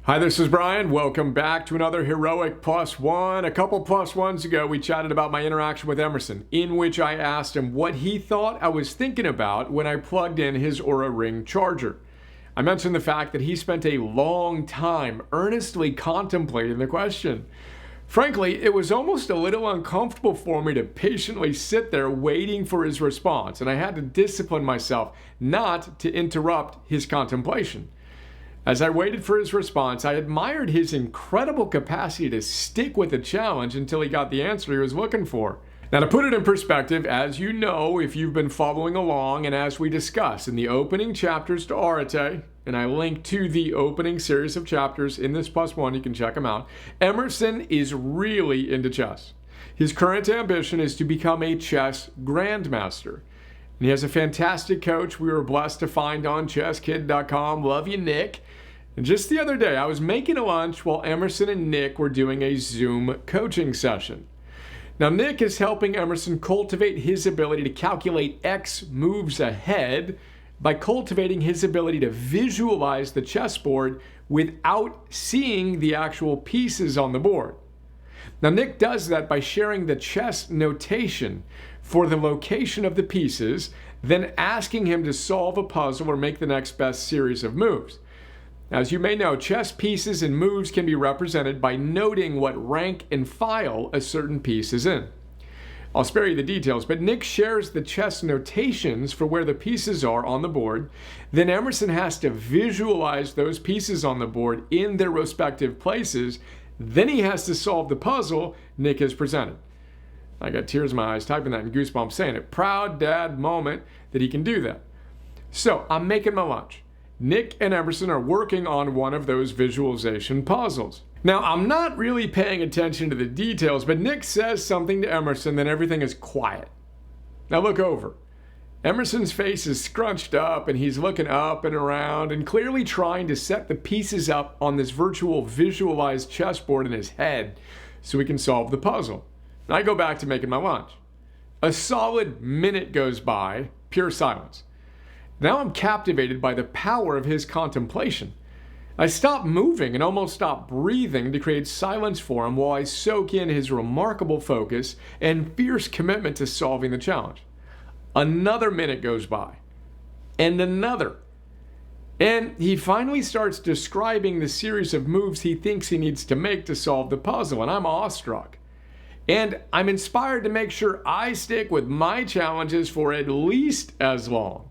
Hi, this is Brian. Welcome back to another Heroic Plus One. A couple plus ones ago, we chatted about my interaction with Emerson, in which I asked him what he thought I was thinking about when I plugged in his Oura Ring charger. I mentioned the fact that he spent a long time earnestly contemplating the question. Frankly, it was almost a little uncomfortable for me to patiently sit there waiting for his response, and I had to discipline myself not to interrupt his contemplation. As I waited for his response, I admired his incredible capacity to stick with a challenge until he got the answer he was looking for. Now, to put it in perspective, as you know, if you've been following along, and as we discuss in the opening chapters to Arete, and I link to the opening series of chapters in this plus one, you can check them out, Emerson is really into chess. His current ambition is to become a chess grandmaster. And he has a fantastic coach we were blessed to find on chesskid.com. Love you, Nick. And just the other day, I was making a lunch while Emerson and Nick were doing a Zoom coaching session. Now, Nick is helping Emerson cultivate his ability to calculate X moves ahead by cultivating his ability to visualize the chessboard without seeing the actual pieces on the board. Now, Nick does that by sharing the chess notation for the location of the pieces, then asking him to solve a puzzle or make the next best series of moves. As you may know, chess pieces and moves can be represented by noting what rank and file a certain piece is in. I'll spare you the details, but Nick shares the chess notations for where the pieces are on the board. Then Emerson has to visualize those pieces on the board in their respective places. Then he has to solve the puzzle Nick has presented. I got tears in my eyes typing that and goosebumps saying it. Proud dad moment that he can do that. So I'm making my lunch. Nick and Emerson are working on one of those visualization puzzles. Now, I'm not really paying attention to the details, but Nick says something to Emerson, then everything is quiet. Now look over. Emerson's face is scrunched up and he's looking up and around and clearly trying to set the pieces up on this virtual visualized chessboard in his head so he can solve the puzzle. I go back to making my lunch. A solid minute goes by, pure silence. Now I'm captivated by the power of his contemplation. I stop moving and almost stop breathing to create silence for him while I soak in his remarkable focus and fierce commitment to solving the challenge. Another minute goes by, and another. And he finally starts describing the series of moves he thinks he needs to make to solve the puzzle, and I'm awestruck. And I'm inspired to make sure I stick with my challenges for at least as long.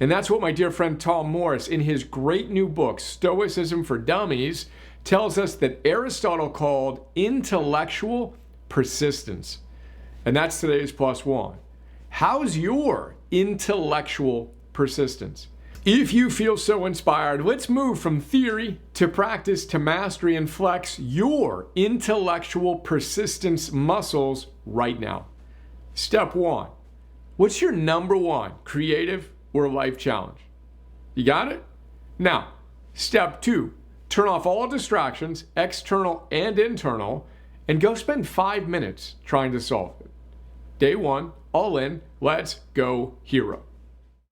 And that's what my dear friend Tom Morris, in his great new book, Stoicism for Dummies, tells us that Aristotle called intellectual persistence. And that's today's plus one. How's your intellectual persistence? If you feel so inspired, let's move from theory to practice to mastery and flex your intellectual persistence muscles right now. Step one, what's your number one creative or life challenge? You got it? Now, step two, turn off all distractions, external and internal, and go spend 5 minutes trying to solve it. Day one, all in, let's go hero.